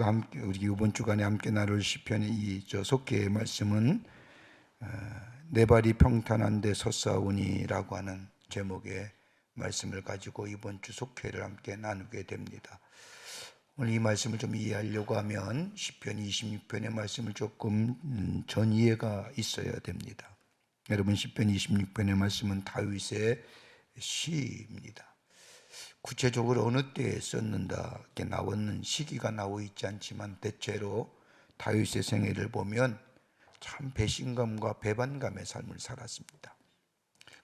함께 우리 이번 주간에 함께 나눌 시편의 이 속기의 말씀은 내 발이 평탄한데 섰사오니라고 하는 제목의 말씀을 가지고 이번 주 속회를 함께 나누게 됩니다. 오늘 이 말씀을 좀 이해하려고 하면 시편 26편의 말씀을 조금 전 이해가 있어야 됩니다. 여러분, 시편 26편의 말씀은 다윗의 시입니다. 구체적으로 어느 때에 썼는다 이렇게 나오는 시기가 나와 있지 않지만 대체로 다윗의 생애를 보면 참 배신감과 배반감의 삶을 살았습니다.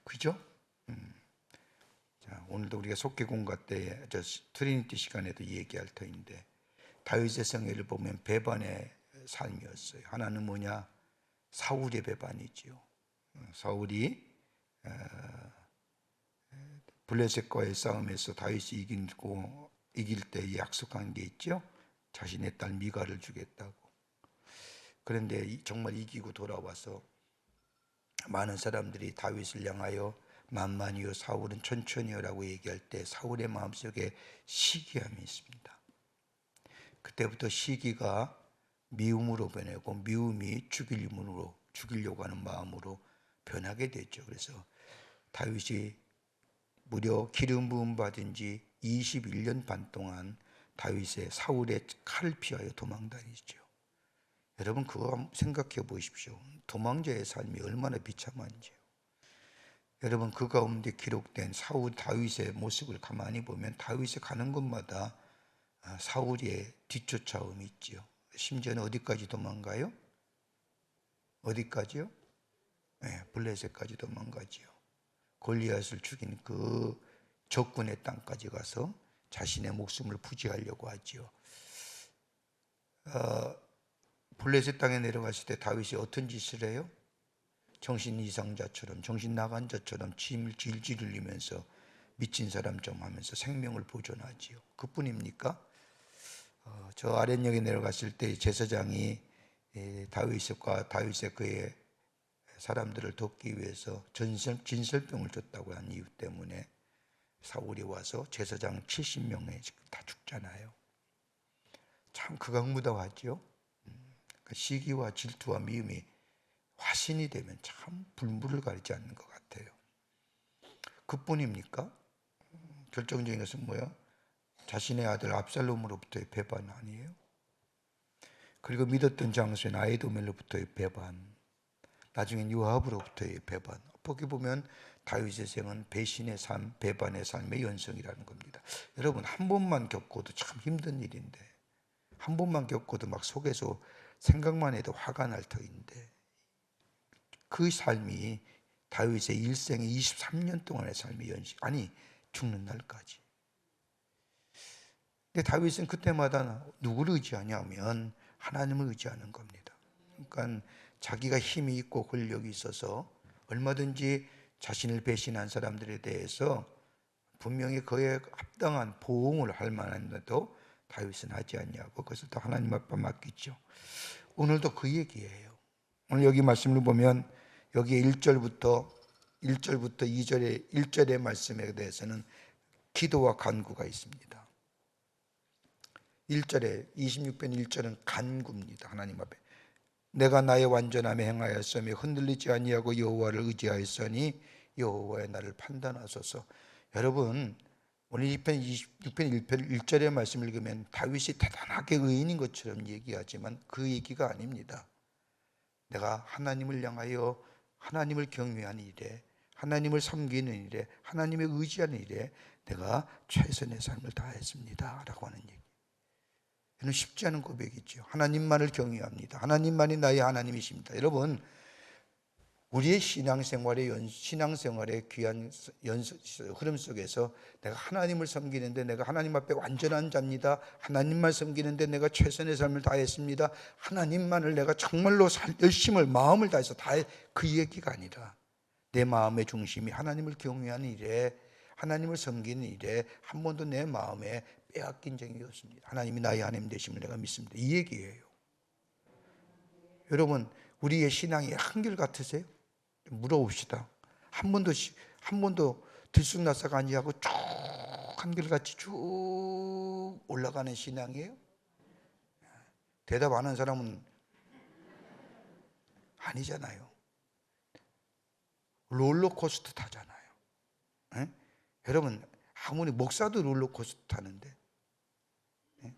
그죠? 자, 오늘도 우리가 속기공과 때 트리니티 시간에도 얘기할 터인데 다윗의 생애를 보면 배반의 삶이었어요. 하나는 뭐냐? 사울의 배반이지요. 사울이 블레셋과의 싸움에서 다윗이 이길 때 약속한 게 있죠. 자신의 딸 미갈을 주겠다고. 그런데 정말 이기고 돌아와서 많은 사람들이 다윗을 향하여 만만히요 사울은 천천히요라고 얘기할 때 사울의 마음속에 시기함이 있습니다. 그때부터 시기가 미움으로 변하고 미움이 죽이려고 하는 마음으로 변하게 됐죠. 그래서 다윗이 무려 기름 부음 받은 지 21년 반 동안 다윗의 사울의 칼을 피하여 도망다니죠. 여러분, 그거 생각해 보십시오. 도망자의 삶이 얼마나 비참한지요. 여러분, 그 가운데 기록된 다윗의 모습을 가만히 보면 다윗이 가는 곳마다 사울의 뒤쫓아옴이 있지요. 심지어는 어디까지 도망가요? 어디까지요? 네, 블레셋까지 도망가지요. 골리앗을 죽인 그 적군의 땅까지 가서 자신의 목숨을 부지하려고 하지요. 블레셋 땅에 내려갔을 때 다윗이 어떤 짓을 해요? 정신 이상자처럼 정신 나간 자처럼 침을 질질 흘리면서 미친 사람처럼 하면서 생명을 보존하지요. 그뿐입니까? 저 아랫역에 내려갔을 때 제사장이 다윗의 그의 사람들을 돕기 위해서 진설병을 줬다고 한 이유 때문에 사울이 와서 제사장 70명에 다 죽잖아요. 참 극악무도하죠. 시기와 질투와 미움이 화신이 되면 참 불물을 가리지 않는 것 같아요. 그뿐입니까? 결정적인 것은 뭐야? 자신의 아들 압살롬으로부터의 배반 아니에요? 그리고 믿었던 장수인 아히도멜로부터의 배반, 나중엔 요압으로부터의 배반. 보기 보면 다윗의 생은 배신의 삶, 배반의 삶의 연성이라는 겁니다. 여러분, 한 번만 겪어도 참 힘든 일인데, 한 번만 겪어도 막 속에서 생각만 해도 화가 날 터인데, 그 삶이 다윗의 일생의 23년 동안의 삶의 연식, 아니 죽는 날까지. 근데 다윗은 그때마다 누구를 의지하냐면 하나님을 의지하는 겁니다. 그러니까 자기가 힘이 있고 권력이 있어서 얼마든지 자신을 배신한 사람들에 대해서 분명히 그에 합당한 보응을 할 만한데도 다윗은 하지 않냐고, 그것을 또 하나님 앞에 맡기죠. 오늘도 그 얘기예요. 오늘 여기 말씀을 보면 여기에 1절부터 2절의 1절의 말씀에 대해서는 기도와 간구가 있습니다. 1절에 26편 1절은 간구입니다. 하나님 앞에 내가 나의 완전함에 행하였으며 흔들리지 아니하고 여호와를 의지하였으니 여호와의 나를 판단하소서. 여러분, 오늘 26편 1절의 말씀을 읽으면 다윗이 대단하게 의인인 것처럼 얘기하지만 그 얘기가 아닙니다. 내가 하나님을 향하여 하나님을 경외하는 일에, 하나님을 섬기는 일에, 하나님을 의지하는 일에 내가 최선의 삶을 다했습니다 라고 하는 얘기. 이는 쉽지 않은 고백이죠. 하나님만을 경외합니다. 하나님만이 나의 하나님이십니다. 여러분, 우리의 신앙생활의 귀한 흐름 속에서 내가 하나님을 섬기는데 내가 하나님 앞에 완전한 자입니다. 하나님만 섬기는데 내가 최선의 삶을 다했습니다. 하나님만을 내가 정말로 열심을 마음을 다해서 다해, 그 얘기가 아니라 내 마음의 중심이 하나님을 경외하는 일에, 하나님을 섬기는 일에 한 번도 내 마음에 빼앗긴 적이 없습니다. 하나님이 나의 하나님 되심을 내가 믿습니다. 이 얘기예요. 여러분, 우리의 신앙이 한결같으세요? 물어봅시다. 한 번도 들쑥날싹 아니하고 쭉 한결같이 쭉 올라가는 신앙이에요? 대답 안 하는 사람은 아니잖아요. 롤러코스터 타잖아요. 에? 여러분, 아무리 목사도 롤러코스터 타는데, 에?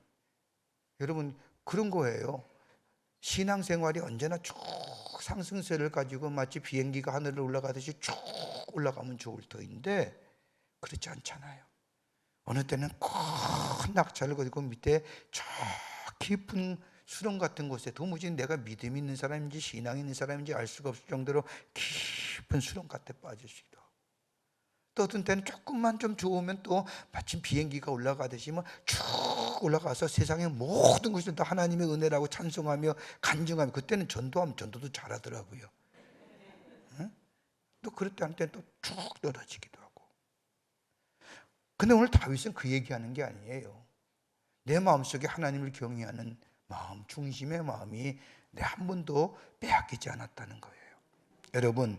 여러분, 그런 거예요. 신앙생활이 언제나 쭉 상승세를 가지고 마치 비행기가 하늘을 올라가듯이 쭉 올라가면 좋을 터인데 그렇지 않잖아요. 어느 때는 큰 낙차를 거두고 밑에 저 깊은 수렁 같은 곳에 도무지 내가 믿음이 있는 사람인지 신앙이 있는 사람인지 알 수가 없을 정도로 깊은 수렁 같아 빠지시기도 하고, 또 어떤 때는 조금만 좀 좋으면 또 마침 비행기가 올라가듯이 쭉 올라가서 세상의 모든 것을 다 하나님의 은혜라고 찬송하며 간증하며, 그때는 전도하면 전도도 잘하더라고요. 응? 또 그럴 때 한때는 또 쭉 떨어지기도 하고. 근데 오늘 다윗은 그 얘기하는 게 아니에요. 내 마음속에 하나님을 경외하는 마음, 중심의 마음이 내 한 번도 빼앗기지 않았다는 거예요. 여러분,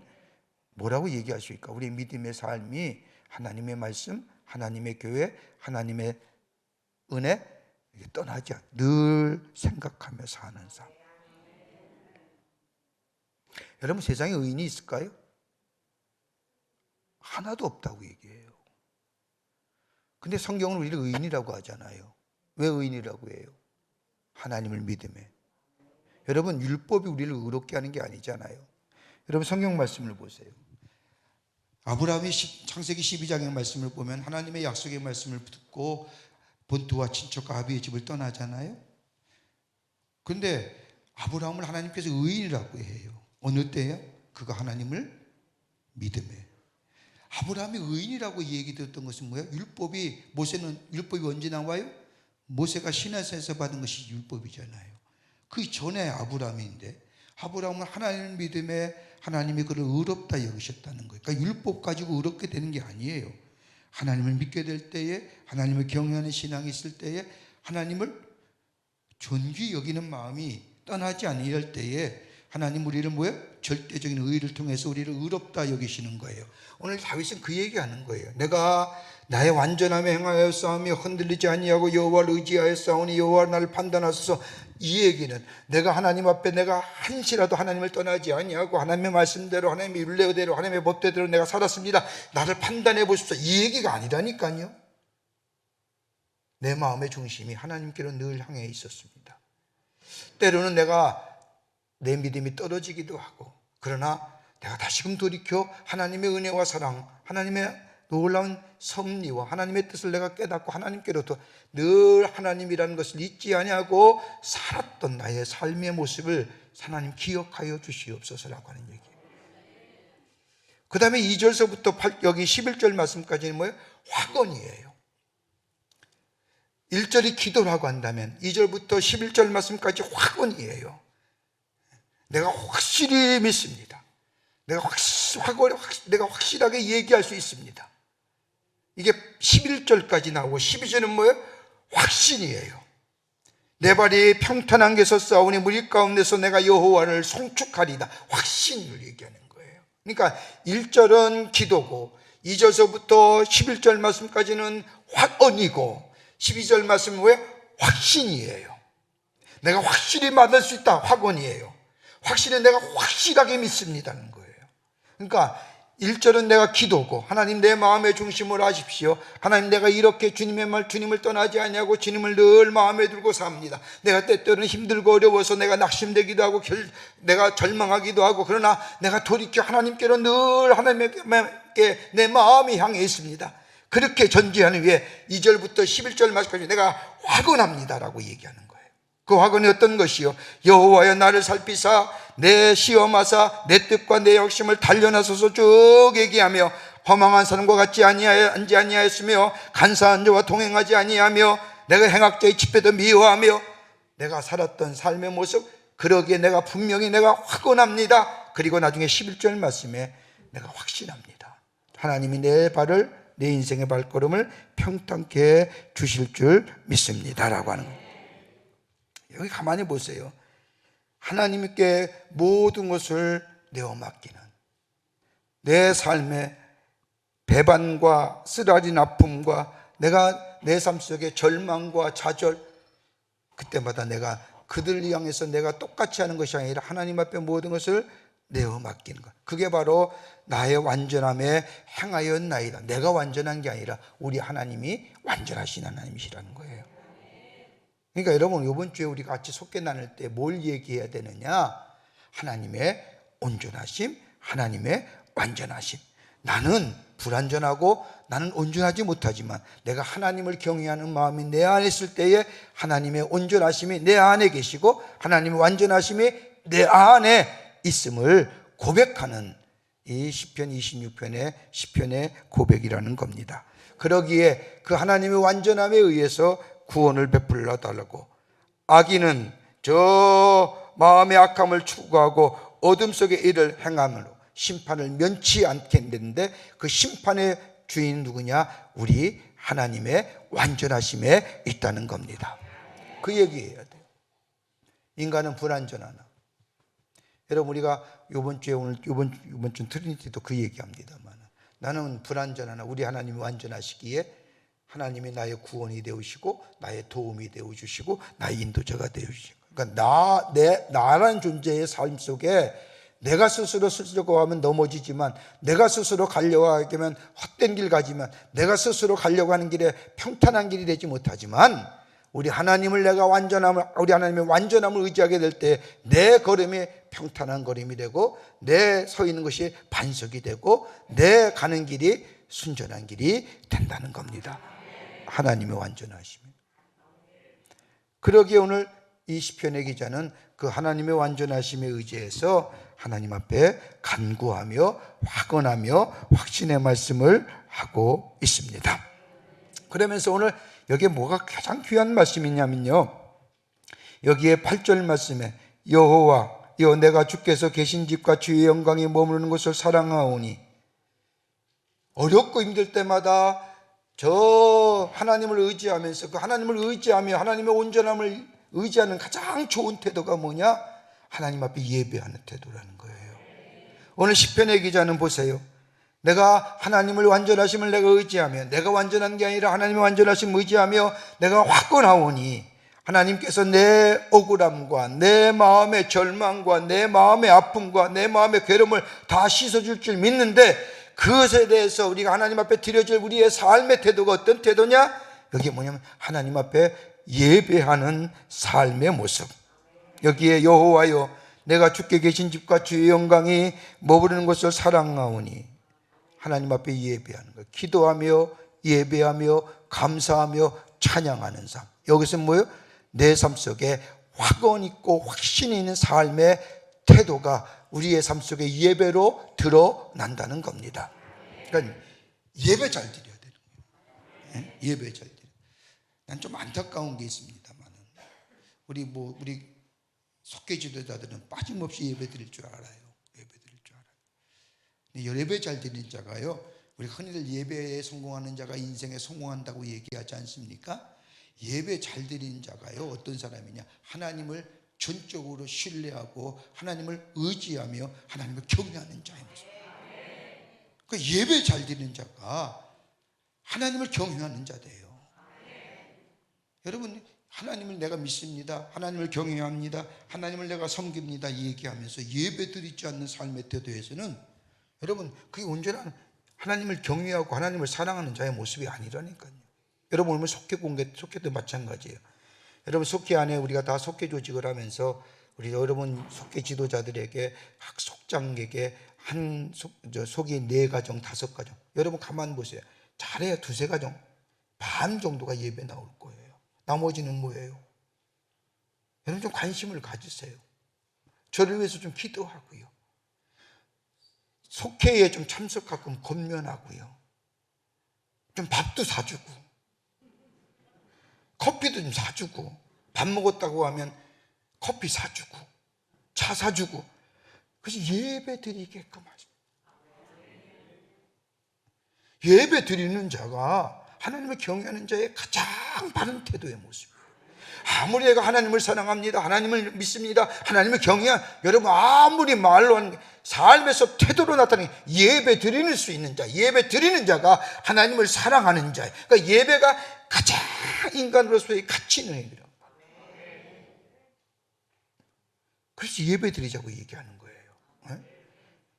뭐라고 얘기하십니까? 우리 믿음의 삶이 하나님의 말씀, 하나님의 교회, 하나님의 은혜 떠나지 않아 늘 생각하며 사는 삶. 여러분, 세상에 의인이 있을까요? 하나도 없다고 얘기해요. 근데 성경은 우리를 의인이라고 하잖아요. 왜 의인이라고 해요? 하나님을 믿음에. 여러분, 율법이 우리를 의롭게 하는 게 아니잖아요. 여러분, 성경 말씀을 보세요. 아브라함이 창세기 12장의 말씀을 보면 하나님의 약속의 말씀을 듣고 본토와 친척과 아비의 집을 떠나잖아요. 그런데 아브라함을 하나님께서 의인이라고 해요. 어느 때요? 그가 하나님을 믿음에. 아브라함이 의인이라고 얘기 들었던 것은 뭐예요? 율법이 언제 나와요? 모세가 시내산에서 받은 것이 율법이잖아요. 그 전에 아브라함인데, 아브라함은 하나님을 믿음에 하나님이 그를 의롭다 여기셨다는 거예요. 그러니까 율법 가지고 의롭게 되는 게 아니에요. 하나님을 믿게 될 때에, 하나님을 경외하는 신앙이 있을 때에, 하나님을 존귀 여기는 마음이 떠나지 않을 때에 하나님 우리를 절대적인 의를 통해서 우리를 의롭다 여기시는 거예요. 오늘 다윗은 그 얘기하는 거예요. 내가 나의 완전함에 행하여 싸우며 흔들리지 아니하고 여호와를 의지하여 싸우니 여호와 나를 판단하소서. 이 얘기는 내가 하나님 앞에 내가 한시라도 하나님을 떠나지 아니하고 하나님의 말씀대로, 하나님의 율례대로, 하나님의 법대로 내가 살았습니다. 나를 판단해 보십시오. 이 얘기가 아니라니까요. 내 마음의 중심이 하나님께로 늘 향해 있었습니다. 때로는 내 믿음이 떨어지기도 하고, 그러나 내가 다시금 돌이켜 하나님의 은혜와 사랑, 하나님의 놀라운 섭리와 하나님의 뜻을 내가 깨닫고 하나님께로부터 늘 하나님이라는 것을 잊지 아니하고 살았던 나의 삶의 모습을 하나님 기억하여 주시옵소서라고 하는 얘기예요. 그 다음에 2절서부터 여기 11절 말씀까지는 뭐예요? 확언이에요. 1절이 기도라고 한다면 2절부터 11절 말씀까지 확언이에요. 내가 확실히 믿습니다. 내가 확실하게 얘기할 수 있습니다. 이게 11절까지 나오고 12절은 뭐예요? 확신이에요. 내 발이 평탄한 데서 싸우니 무리 가운데서 내가 여호와를 송축하리다. 확신을 얘기하는 거예요. 그러니까 1절은 기도고 2절서부터 11절 말씀까지는 확언이고 12절 말씀은 뭐예요? 확신이에요. 내가 확실히 받을 수 있다. 확언이에요. 확실히 내가 확실하게 믿습니다는 거예요. 그러니까 1절은 내가 기도고, 하나님 내 마음의 중심을 아십시오. 하나님 내가 이렇게 주님의 말, 주님을 떠나지 아니하고 주님을 늘 마음에 들고 삽니다. 내가 때때로는 힘들고 어려워서 내가 낙심되기도 하고 내가 절망하기도 하고, 그러나 내가 돌이켜 하나님께로 늘 하나님께 내 마음이 향해 있습니다. 그렇게 전제하는 위에 2절부터 11절 말씀까지 내가 확언합니다라고 얘기하는 거예요. 그 확언이 어떤 것이요? 여호와여 나를 살피사 내 시험하사 내 뜻과 내 욕심을 단련하소서 쭉 얘기하며, 허망한 사람과 같지 아니하였으며 간사한 자와 동행하지 아니하며 내가 행악자의 집회도 미워하며 내가 살았던 삶의 모습, 그러기에 내가 분명히 내가 확언합니다. 그리고 나중에 11절 말씀에 내가 확신합니다. 하나님이 내 인생의 발걸음을 평탄케 주실 줄 믿습니다라고 하는 거예요. 여기 가만히 보세요. 하나님께 모든 것을 내어 맡기는, 내 삶의 배반과 쓰라린 아픔과 내가 내 삶 속에 절망과 좌절, 그때마다 내가 그들을 향해서 내가 똑같이 하는 것이 아니라 하나님 앞에 모든 것을 내어 맡기는 것. 그게 바로 나의 완전함에 행하였나이다. 내가 완전한 게 아니라 우리 하나님이 완전하신 하나님이시라는 거예요. 그러니까 여러분, 이번 주에 우리가 같이 속죄 나눌 때 뭘 얘기해야 되느냐? 하나님의 온전하심, 하나님의 완전하심. 나는 불완전하고 나는 온전하지 못하지만 내가 하나님을 경외하는 마음이 내 안에 있을 때에 하나님의 온전하심이 내 안에 계시고 하나님의 완전하심이 내 안에 있음을 고백하는 이 시편 26편의 시편의 고백이라는 겁니다. 그러기에 그 하나님의 완전함에 의해서 구원을 베풀어 달라고, 악인은 저 마음의 악함을 추구하고 어둠 속의 일을 행함으로 심판을 면치 않게 되는데, 그 심판의 주인 누구냐? 우리 하나님의 완전하심에 있다는 겁니다. 그 얘기해야 돼요. 인간은 불완전하나. 여러분, 우리가 이번 주에 이번 주 트리니티도 그 얘기합니다만, 나는 불완전하나 우리 하나님이 완전하시기에 하나님이 나의 구원이 되우시고 나의 도움이 되어주시고 나의 인도자가 되어주시고, 그러니까 나라는 존재의 삶 속에 내가 스스로 쓰려고 하면 넘어지지만, 내가 스스로 가려고 하면 헛된 길 가지만, 내가 스스로 가려고 하는 길에 평탄한 길이 되지 못하지만, 우리 하나님을 우리 하나님의 완전함을 의지하게 될 때 내 걸음이 평탄한 걸음이 되고, 내 서 있는 것이 반석이 되고, 내 가는 길이 순전한 길이 된다는 겁니다. 하나님의 완전하심. 그러기에 오늘 이 시편의 기자는 그 하나님의 완전하심에 의지해서 하나님 앞에 간구하며 확언하며 확신의 말씀을 하고 있습니다. 그러면서 오늘 여기에 뭐가 가장 귀한 말씀이냐면요, 여기에 8절 말씀에 여호와여 내가 주께서 계신 집과 주의 영광이 머무르는 곳을 사랑하오니, 어렵고 힘들 때마다 저 하나님을 의지하면서 그 하나님을 의지하며 하나님의 온전함을 의지하는 가장 좋은 태도가 뭐냐? 하나님 앞에 예배하는 태도라는 거예요. 오늘 시편의 기자는 보세요. 내가 하나님을 완전하심을 내가 의지하며, 내가 완전한 게 아니라 하나님의 완전하심을 의지하며 내가 확언하오니, 하나님께서 내 억울함과 내 마음의 절망과 내 마음의 아픔과 내 마음의 괴로움을 다 씻어줄 줄 믿는데, 그것에 대해서 우리가 하나님 앞에 드려질 우리의 삶의 태도가 어떤 태도냐? 여기 뭐냐면 하나님 앞에 예배하는 삶의 모습. 여기에 여호와여 내가 주께 계신 집과 주의 영광이 머무르는 것을 사랑하오니, 하나님 앞에 예배하는 것, 기도하며 예배하며 감사하며 찬양하는 삶. 여기서 뭐예요? 내 삶 속에 확언 있고 확신이 있는 삶의 태도가 우리의 삶 속에 예배로 드러난다는 겁니다. 그러니까 예배 잘 드려야 되는 거예요. 예배 잘 드려야. 난 좀 안타까운 게 있습니다만, 우리 속죄 지도자들은 빠짐없이 예배 드릴 줄 알아요. 예배 드릴 줄 알아요. 예배 잘 드리는 자가요, 우리 흔히들 예배에 성공하는 자가 인생에 성공한다고 얘기하지 않습니까? 예배 잘 드리는 자가요, 어떤 사람이냐? 하나님을 전적으로 신뢰하고 하나님을 의지하며 하나님을 경외하는 자의 모습. 그 예배 잘 드리는 자가 하나님을 경외하는 자예요. 여러분, 하나님을 내가 믿습니다, 하나님을 경외합니다, 하나님을 내가 섬깁니다 얘기하면서 예배 드리지 않는 삶의 태도에서는 여러분, 그게 온전한 하나님을 경외하고 하나님을 사랑하는 자의 모습이 아니라니까요. 여러분, 오늘 속죄도 마찬가지예요. 여러분, 속죄 안에 우리가 다 속죄 조직을 하면서 우리 여러분 속죄 지도자들에게, 속장에게 속이 4가정 5가정, 여러분 가만 보세요. 잘해야 2-3가정 반 정도가 예배 나올 거예요. 나머지는 뭐예요? 여러분 좀 관심을 가지세요. 저를 위해서 좀 기도하고요, 속회에 좀 참석하고 권면하고요, 좀 밥도 사주고 커피도 좀 사주고, 밥 먹었다고 하면 커피 사주고 차 사주고, 그래서 예배 드리게끔 하십니다. 예배 드리는 자가 하나님을 경외하는 자의 가장 바른 태도의 모습이에요. 아무리 내가 하나님을 사랑합니다, 하나님을 믿습니다, 하나님을 여러분 아무리 말로 하는 삶에서 태도로 나타나는 예배 드리는 수 있는 자, 예배 드리는 자가 하나님을 사랑하는 자예요. 그러니까 예배가 가장 인간으로서의 가치 있는 행위라고. 그래서 예배 드리자고 얘기하는 거예요.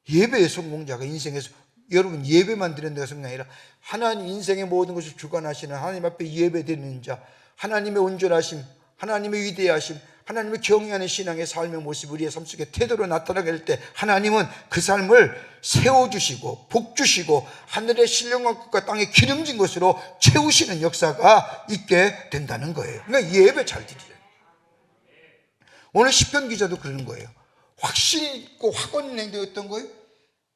예배의 성공자가 인생에서, 여러분 예배만 드리는 데가 성공이 아니라 하나님 인생의 모든 것을 주관하시는 하나님 앞에 예배 드리는 자, 하나님의 온전하심, 하나님의 위대하심, 하나님을 경외하는 신앙의 삶의 모습 우리의 삶 속에 태도로 나타나게 될 때 하나님은 그 삶을 세워주시고 복주시고 하늘의 신령한 것과 땅의 기름진 것으로 채우시는 역사가 있게 된다는 거예요. 그러니까 예배 잘 드리자. 오늘 시편 기자도 그러는 거예요. 확신 있고 확언 있는 행동이었던 거예요.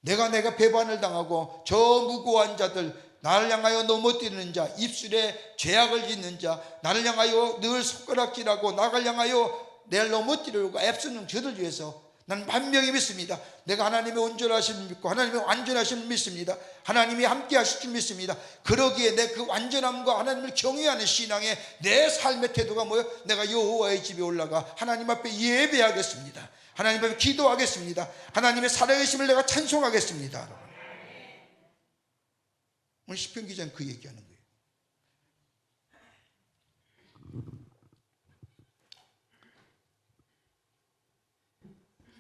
내가 배반을 당하고 저 무고한 자들, 나를 향하여 넘어뜨리는 자, 입술에 죄악을 짓는 자, 나를 향하여 늘 손가락질하고 나를 향하여 내를 넘어뜨리려고 애쓰는 저들 위해서 나는 분명히 믿습니다. 내가 하나님의 온전하심을 믿고 하나님의 완전하심을 믿습니다. 하나님이 함께 하실 줄 믿습니다. 그러기에 내 그 완전함과 하나님을 경외하는 신앙의 내 삶의 태도가 뭐예요? 내가 여호와의 집에 올라가 하나님 앞에 예배하겠습니다. 하나님 앞에 기도하겠습니다. 하나님의 살아계심을 내가 찬송하겠습니다. 오늘 시편 기자는 그 얘기하는 거예요.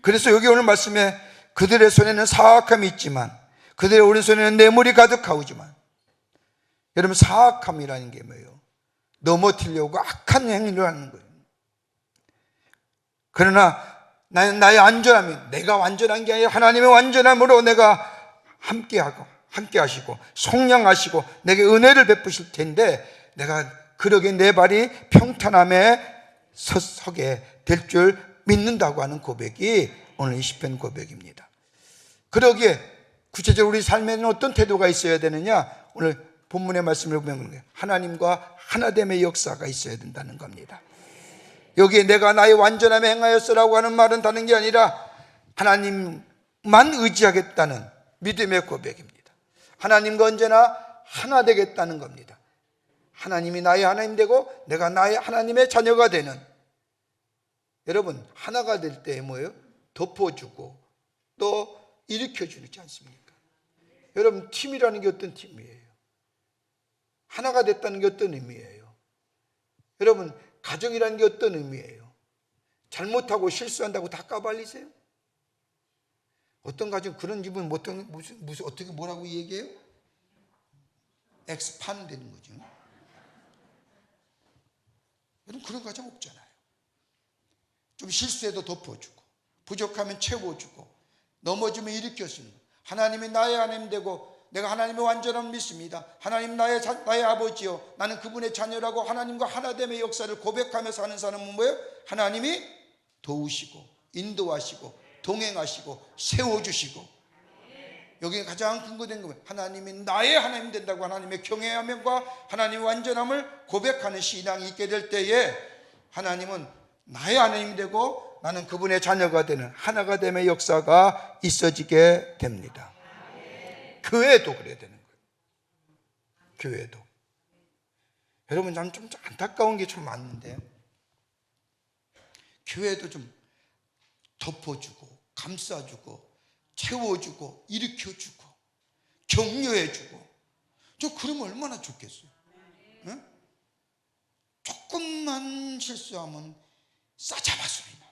그래서 여기 오늘 말씀에 그들의 손에는 사악함이 있지만 그들의 오른손에는 뇌물이 가득하오지만, 여러분 사악함이라는 게 뭐예요? 넘어뜨리려고 악한 행위를 하는 거예요. 그러나 나의 완전함이, 내가 완전한 게 아니라 하나님의 완전함으로 내가 함께 하시고 속량하시고 내게 은혜를 베푸실 텐데 내가 그러기에 내 발이 평탄함에 서게 될 줄 믿는다고 하는 고백이 오늘 이 시편 고백입니다. 그러기에 구체적으로 우리 삶에는 어떤 태도가 있어야 되느냐? 오늘 본문의 말씀을 보면 하나님과 하나됨의 역사가 있어야 된다는 겁니다. 여기에 내가 나의 완전함에 행하였으라고 하는 말은 다른 게 아니라 하나님만 의지하겠다는 믿음의 고백입니다. 하나님과 언제나 하나 되겠다는 겁니다. 하나님이 나의 하나님 되고 내가 나의 하나님의 자녀가 되는, 여러분 하나가 될 때 뭐예요? 덮어주고 또 일으켜주지 않습니까? 여러분 팀이라는 게 어떤 팀이에요? 하나가 됐다는 게 어떤 의미예요? 여러분 가정이라는 게 어떤 의미예요? 잘못하고 실수한다고 다 까발리세요? 어떤 가정 그런 집은 무슨 어떻게 뭐라고 얘기해요? 엑스판 되는 거죠. 여러분 그런 가정 없잖아요. 좀 실수해도 덮어주고 부족하면 채워주고 넘어지면 일으켜주는, 하나님이 나의 하나님 되고 내가 하나님의 완전함을 믿습니다. 하나님 나의 아버지요 나는 그분의 자녀라고 하나님과 하나됨의 역사를 고백하면서 하는 사람은 뭐예요? 하나님이 도우시고 인도하시고 동행하시고 세워주시고, 여기에 가장 근거된 거예요. 하나님이 나의 하나님 된다고 하나님의 경외함과 하나님의 완전함을 고백하는 신앙이 있게 될 때에 하나님은 나의 하나님이 되고 나는 그분의 자녀가 되는 하나가 됨의 역사가 있어지게 됩니다. 교회도 그래야 되는 거예요. 교회도. 여러분 참 좀 안타까운 게 참 많은데, 교회도 좀 덮어주고 감싸주고 채워주고 일으켜주고 격려해주고, 저 그러면 얼마나 좋겠어요. 네? 조금만 실수하면 싸잡아 소리 나,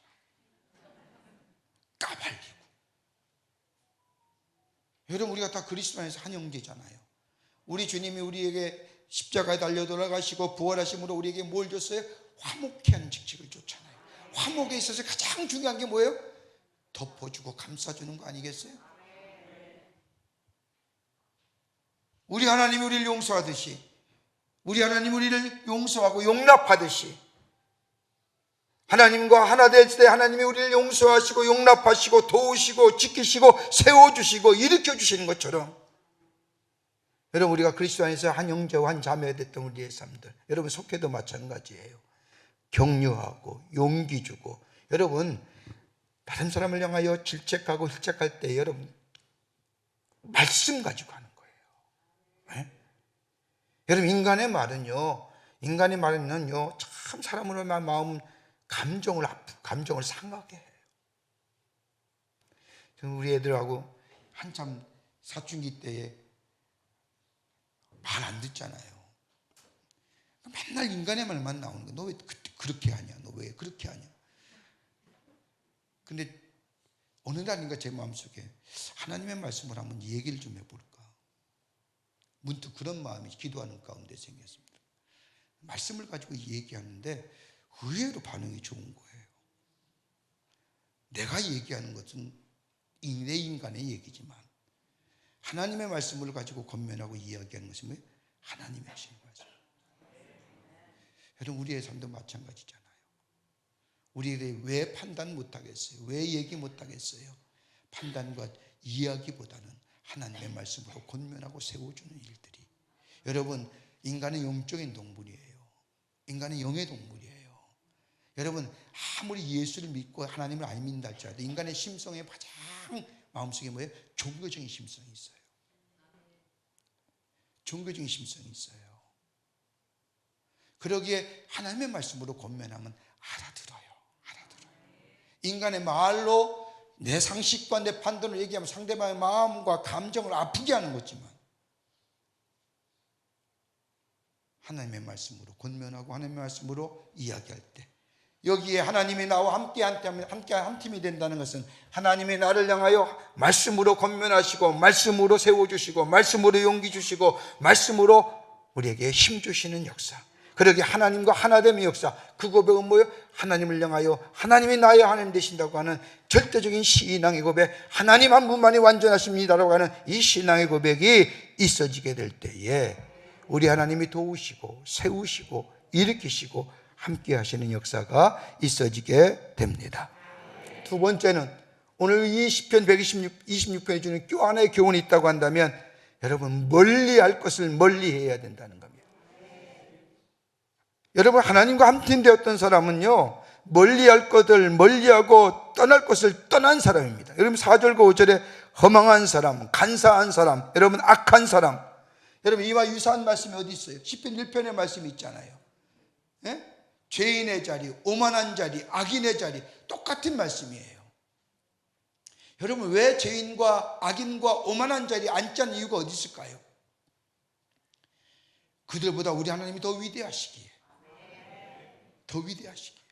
까발리고. 여러분 우리가 다 그리스도 안에서 한 형제잖아요. 우리 주님이 우리에게 십자가에 달려 돌아가시고 부활하심으로 우리에게 뭘 줬어요? 화목케 하는 직책을 줬잖아요. 화목에 있어서 가장 중요한 게 뭐예요? 덮어주고 감싸주는 거 아니겠어요? 우리 하나님이 우리를 용서하듯이, 우리 하나님이 우리를 용서하고 용납하듯이, 하나님과 하나 될 때 하나님이 우리를 용서하시고 용납하시고 도우시고 지키시고 세워주시고 일으켜주시는 것처럼, 여러분 우리가 그리스도 안에서 한 형제와 한 자매가 됐던 우리의 삶들, 여러분 속해도 마찬가지예요. 격려하고 용기 주고, 여러분 다른 사람을 향하여 질책하고 힐책할 때 여러분 말씀 가지고 하는 거예요. 네? 여러분 인간의 말은요 참 사람으로 마음 감정을 상하게 해요. 우리 애들하고 한참 사춘기 때에 말 안 듣잖아요. 맨날 인간의 말만 나오는 거야. 너 왜 그렇게 하냐? 너 왜 그렇게 하냐? 근데 어느 날인가 제 마음속에 하나님의 말씀을 한번 얘기를 좀 해볼까. 문득 그런 마음이 기도하는 가운데 생겼습니다. 말씀을 가지고 얘기하는데 의외로 반응이 좋은 거예요. 내가 얘기하는 것은 내 인간의 얘기지만 하나님의 말씀을 가지고 권면하고 이야기하는 것은 뭐예요? 하나님의 하시는 말씀. 여러분, 우리의 삶도 마찬가지잖아요. 우리들이 왜 판단 못하겠어요? 왜 얘기 못하겠어요? 판단과 이야기보다는 하나님의 말씀으로 권면하고 세워주는 일들이. 여러분, 인간은 영적인 동물이에요. 인간은 영의 동물이에요. 여러분, 아무리 예수를 믿고 하나님을 안 믿는다 할지라도 인간의 심성에 가장 마음속에 뭐예요? 종교적인 심성이 있어요. 종교적인 심성이 있어요. 그러기에 하나님의 말씀으로 권면하면 알아들어요. 인간의 말로 내 상식과 내 판단을 얘기하면 상대방의 마음과 감정을 아프게 하는 거지만 하나님의 말씀으로 권면하고 하나님의 말씀으로 이야기할 때 여기에 하나님이 나와 함께 한 팀이 된다는 것은 하나님이 나를 향하여 말씀으로 권면하시고 말씀으로 세워주시고 말씀으로 용기 주시고 말씀으로 우리에게 힘 주시는 역사. 그러기에 하나님과 하나됨의 역사. 그 고백은 뭐예요? 하나님을 향하여 하나님이 나의 하나님 되신다고 하는 절대적인 신앙의 고백, 하나님 한 분만이 완전하십니다라고 하는 이 신앙의 고백이 있어지게 될 때에 우리 하나님이 도우시고 세우시고 일으키시고 함께 하시는 역사가 있어지게 됩니다. 두 번째는 오늘 이 시편 126편에 주는 교 하나의 교훈이 있다고 한다면 여러분, 멀리할 것을 멀리해야 된다는 겁니다. 여러분, 하나님과 한 팀 되었던 사람은요, 멀리할 것을 멀리하고 떠날 것을 떠난 사람입니다. 여러분, 4절과 5절에 허망한 사람, 간사한 사람, 여러분 악한 사람, 여러분 이와 유사한 말씀이 어디 있어요? 시편 1편의 말씀이 있잖아요. 예? 죄인의 자리, 오만한 자리, 악인의 자리, 똑같은 말씀이에요. 여러분, 왜 죄인과 악인과 오만한 자리에 앉지 않는 이유가 어디 있을까요? 그들보다 우리 하나님이 더 위대하시기에, 더 위대하시기에.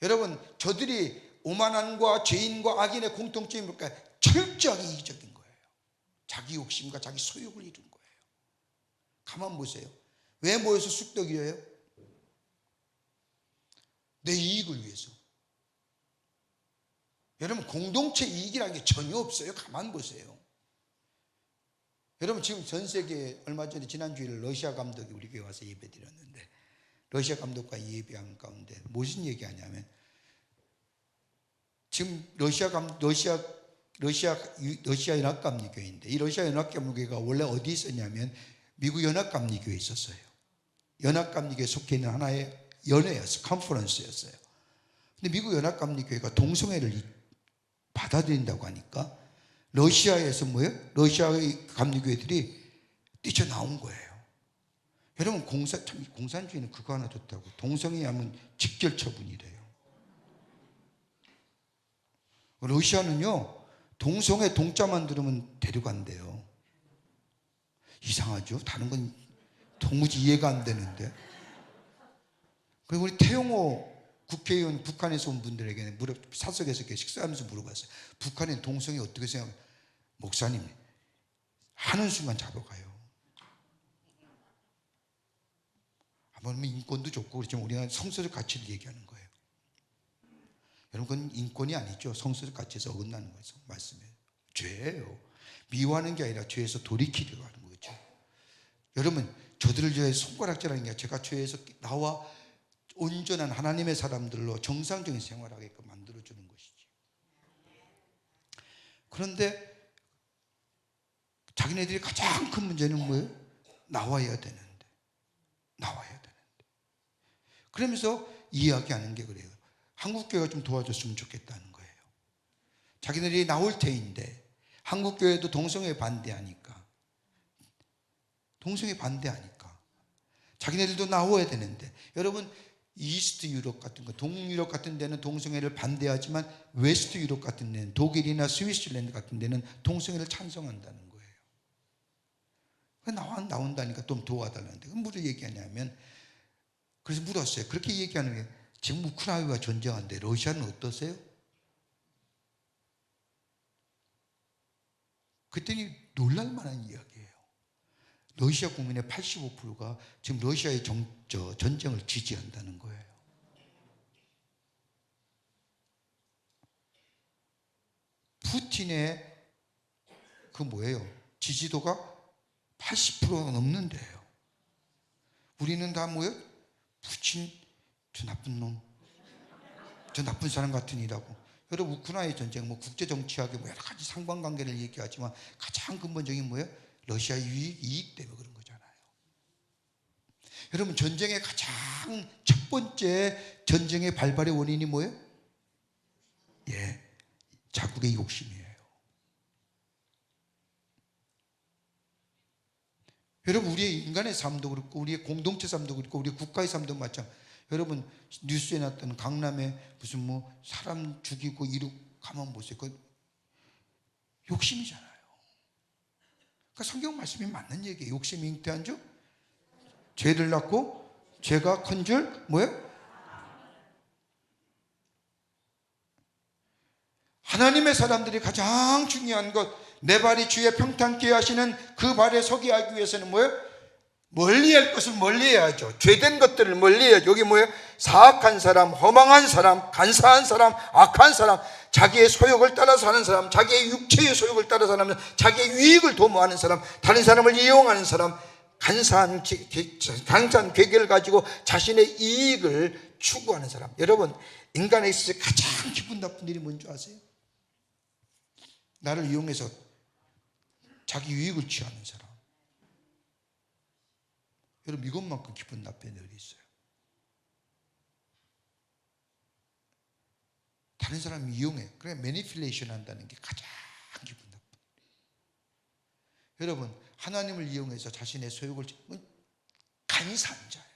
여러분, 저들이 오만한과 죄인과 악인의 공통점이 뭘까요? 철저하게 이기적인 거예요. 자기 욕심과 자기 소욕을 이룬 거예요. 가만 보세요. 왜 모여서 쑥덕이래요? 내 이익을 위해서. 여러분, 공동체 이익이라는 게 전혀 없어요. 가만 보세요. 여러분, 지금 전 세계에 얼마 전에 지난주일 러시아 감독이 우리 교회 와서 예배 드렸는데, 러시아 감독과 예배하는 가운데 무슨 얘기하냐면, 지금 러시아 연합감리교회인데, 이 러시아 연합감리교회가 원래 어디 있었냐면 미국 연합감리교회에 있었어요. 연합감리교회에 속해 있는 하나의 연회였어요. 컨퍼런스였어요. 근데 미국 연합감리교회가 동성애를 받아들인다고 하니까 러시아에서 뭐예요? 러시아의 감리교회들이 뛰쳐나온 거예요. 여러분, 공산주의는 그거 하나 좋다고. 동성애 하면 직결 처분이래요. 러시아는요, 동성애 동자만 들으면 데려간대요. 이상하죠? 다른 건 도무지 이해가 안 되는데. 그리고 우리 태용호 국회의원, 북한에서 온 분들에게 사석에서 이렇게 식사하면서 물어봤어요. 북한의 동성애 어떻게 생각해요? 목사님, 하는 순간 잡아가요. 한번 인권도 좋고 그렇지만 우리가 성서적 가치를 얘기하는 거예요. 여러분, 그건 인권이 아니죠. 성서적 가치에서 어긋나는 거예요. 말씀이에요. 죄예요. 미워하는 게 아니라 죄에서 돌이키려고 하는 거죠. 여러분, 저들을 죄에 손가락질하는 게 제가 죄에서 나와 온전한 하나님의 사람들로 정상적인 생활하게끔 만들어주는 것이지. 그런데 자기네들이 가장 큰 문제는 뭐예요? 나와야 되는데. 그러면서 이야기하는 게 그래요. 한국교회가 좀 도와줬으면 좋겠다는 거예요. 자기네들이 나올 테인데 한국교회도 동성애 반대하니까 자기네들도 나와야 되는데, 여러분, 이스트 유럽 같은 거, 동유럽 같은 데는 동성애를 반대하지만 웨스트 유럽 같은 데는, 독일이나 스위스랜드 같은 데는 동성애를 찬성한다는 거예요. 나온다니까 좀 도와달라는데, 무슨 얘기하냐면, 그래서 물었어요. 그렇게 얘기하는 게 지금 우크라이나와 전쟁하는데 러시아는 어떠세요? 그랬더니 놀랄만한 이야기예요. 러시아 국민의 85%가 지금 러시아의 전쟁을 지지한다는 거예요. 푸틴의 지지도가 80%가 넘는데요. 우리는 다 푸틴 저 나쁜 놈, 저 나쁜 사람 같으니라고. 여러분 우크라이나 전쟁 국제 정치학에 여러 가지 상관관계를 얘기하지만 가장 근본적인 러시아 이익 때문에 그런 거잖아요. 여러분 전쟁의 가장 첫 번째 전쟁의 발발의 원인이 뭐예요? 자국의 욕심이에요. 여러분 우리의 인간의 삶도 그렇고 우리의 공동체 삶도 그렇고 우리 국가의 삶도 마찬가지. 여러분 뉴스에 났던 강남에 무슨 사람 죽이고 이룩 가만 보세요. 그 욕심이잖아요. 그러니까 성경 말씀이 맞는 얘기예요. 욕심이 잉태한 줄 죄를 낳고 죄가 큰 줄 하나님의 사람들이 가장 중요한 것, 내 발이 주의 평탄케 하시는 그 발에 서게 하기 위해서는 멀리할 것을 멀리해야죠. 죄된 것들을 멀리해야죠. 여기 사악한 사람, 허망한 사람, 간사한 사람, 악한 사람, 자기의 소욕을 따라서 하는 사람, 자기의 육체의 소욕을 따라서 하는 사람, 자기의 유익을 도모하는 사람, 다른 사람을 이용하는 사람, 간사한 계획을 가지고 자신의 이익을 추구하는 사람. 여러분 인간에 있어서 가장 기분 나쁜 일이 뭔지 아세요? 나를 이용해서 자기 유익을 취하는 사람. 여러분 이것만큼 기분 나쁜 일이 있어요. 다른 사람을 이용해. 그래 매니플레이션 한다는 게 가장 기분 나쁜 일이에요. 여러분 하나님을 이용해서 자신의 소욕을 간사한 자예요.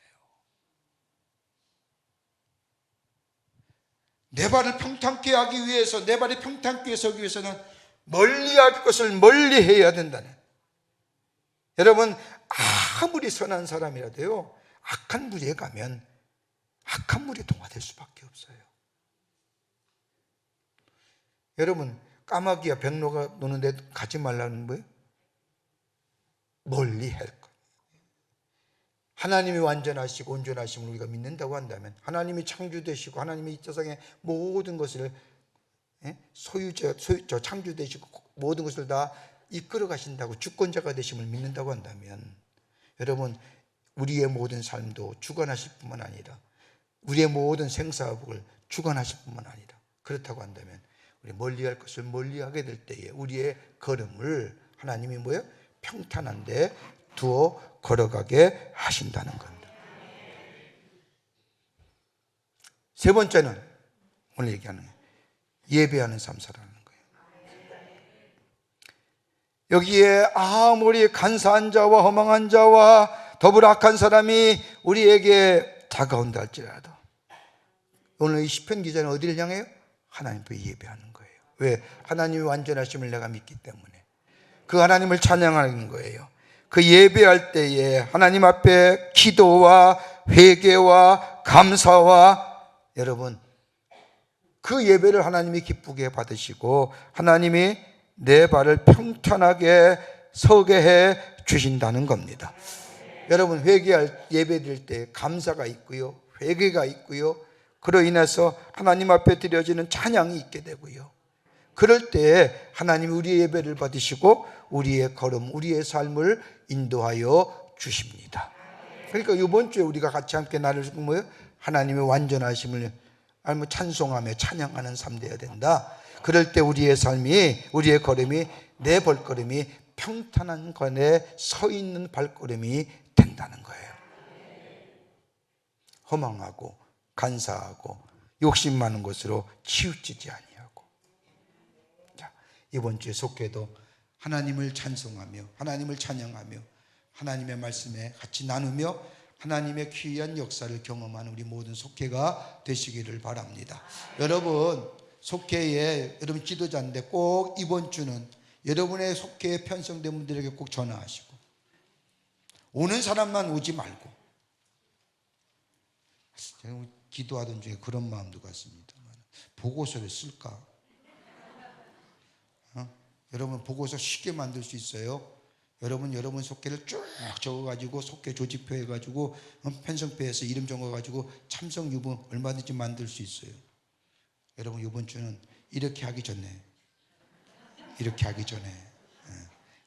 내 발을 평탄케 하기 위해서, 내 발이 평탄케 서기 위해서는 멀리할 것을 멀리해야 된다는. 여러분 아무리 선한 사람이라도요 악한 무리에 가면 악한 무리에 동화될 수밖에 없어요. 여러분 까마귀와 백로가 노는데 가지 말라는 거예요? 멀리 할 것. 하나님이 완전하시고 온전하심을 우리가 믿는다고 한다면, 하나님이 창조되시고 하나님이 이 세상의 모든 것을 창조되시고 모든 것을 다 이끌어 가신다고, 주권자가 되심을 믿는다고 한다면, 여러분 우리의 모든 삶도 주관하실 뿐만 아니라 우리의 모든 생사복을 주관하실 뿐만 아니라, 그렇다고 한다면 우리 멀리할 것을 멀리하게 될 때에 우리의 걸음을 하나님이 평탄한 데 두어 걸어가게 하신다는 겁니다. 세 번째는 오늘 얘기하는 예배하는 삶 살아가는 거예요. 여기에 아무리 간사한 자와 허망한 자와 더불어 악한 사람이 우리에게 다가온다 할지라도, 오늘 이 시편 기자는 어디를 향해요? 하나님 앞에 예배하는 거예요. 왜? 하나님의 완전하심을 내가 믿기 때문에 그 하나님을 찬양하는 거예요. 그 예배할 때에 하나님 앞에 기도와 회개와 감사와, 여러분 그 예배를 하나님이 기쁘게 받으시고 하나님이 내 발을 평탄하게 서게 해 주신다는 겁니다. 여러분 회개할 예배 드릴 때 감사가 있고요, 회개가 있고요, 그로 인해서 하나님 앞에 드려지는 찬양이 있게 되고요, 그럴 때에 하나님이 우리의 예배를 받으시고 우리의 걸음, 우리의 삶을 인도하여 주십니다. 그러니까 이번 주에 우리가 같이 함께 나눌 하나님의 완전하심을 찬송하며 찬양하는 삶 되어야 된다. 그럴 때 우리의 삶이, 우리의 걸음이, 내 발걸음이 평탄한 관에 서 있는 발걸음이 된다는 거예요. 허망하고 간사하고 욕심 많은 것으로 치우치지 아니하고. 자, 이번 주에 속회도 하나님을 찬송하며 하나님을 찬양하며 하나님의 말씀에 같이 나누며 하나님의 귀한 역사를 경험하는 우리 모든 속회가 되시기를 바랍니다. 여러분 속회에, 여러분 지도자인데 꼭 이번 주는 여러분의 속회에 편성된 분들에게 꼭 전화하시고, 오는 사람만 오지 말고, 기도하던 중에 그런 마음도 같습니다만 보고서를 쓸까? 여러분 보고서 쉽게 만들 수 있어요. 여러분 속계를 쭉 적어가지고 속계 조직표 해가지고 편성표에서 이름 적어가지고 참석 유분 얼마든지 만들 수 있어요. 여러분 이번 주는 이렇게 하기 전에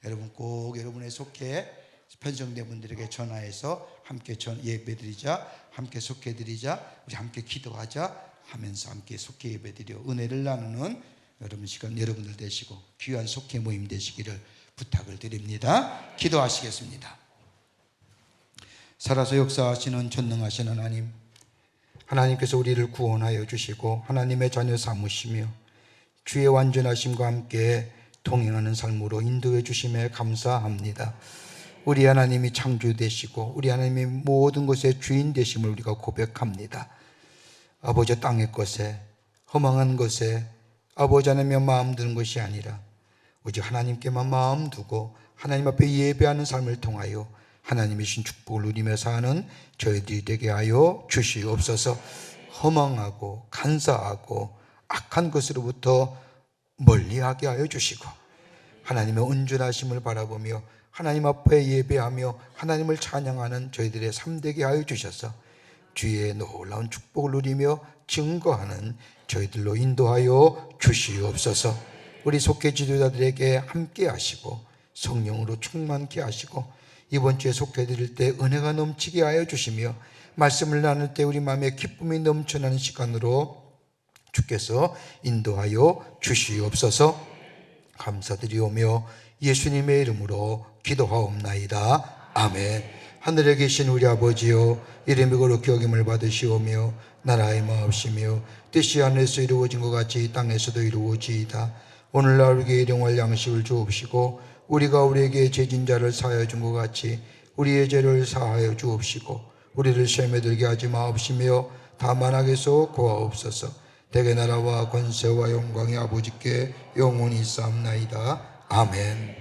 여러분 꼭 여러분의 속계 편성된 분들에게 전화해서 함께 예배드리자, 함께 속계드리자, 우리 함께 기도하자 하면서 함께 속계 예배드려 은혜를 나누는 여러분 시간 여러분들 되시고 귀한 속계 모임 되시기를 부탁을 드립니다. 기도하시겠습니다. 살아서 역사하시는 전능하신 하나님, 하나님께서 우리를 구원하여 주시고 하나님의 자녀 삼으시며 주의 완전하심과 함께 동행하는 삶으로 인도해 주심에 감사합니다. 우리 하나님이 창조 되시고 우리 하나님이 모든 것의 주인 되심을 우리가 고백합니다. 아버지 땅의 것에 허망한 것에 아버지 하나님의 마음 드는 것이 아니라 오직 하나님께만 마음 두고 하나님 앞에 예배하는 삶을 통하여 하나님의 신 축복을 누리며 사는 저희들이 되게 하여 주시옵소서. 허망하고 간사하고 악한 것으로부터 멀리하게 하여 주시고 하나님의 온전하심을 바라보며 하나님 앞에 예배하며 하나님을 찬양하는 저희들의 삶 되게 하여 주셔서 주의 놀라운 축복을 누리며 증거하는 저희들로 인도하여 주시옵소서. 우리 속회 지도자들에게 함께 하시고 성령으로 충만케 하시고 이번 주에 속회 드릴 때 은혜가 넘치게 하여 주시며 말씀을 나눌 때 우리 마음에 기쁨이 넘쳐나는 시간으로 주께서 인도하여 주시옵소서. 감사드리오며 예수님의 이름으로 기도하옵나이다. 아멘. 하늘에 계신 우리 아버지여, 이름이 거룩히 여김을 받으시오며 나라의 마옵시며 뜻이 하늘에서 이루어진 것 같이 이 땅에서도 이루어지이다. 오늘날 우리에게 일용할 양식을 주옵시고 우리가 우리에게 죄진 자를 사하여 준 것 같이 우리의 죄를 사하여 주옵시고 우리를 시험에 들게 하지 마옵시며 다만 악에서 구하옵소서. 대개 나라와 권세와 영광이 아버지께 영원히 있사옵나이다. 아멘.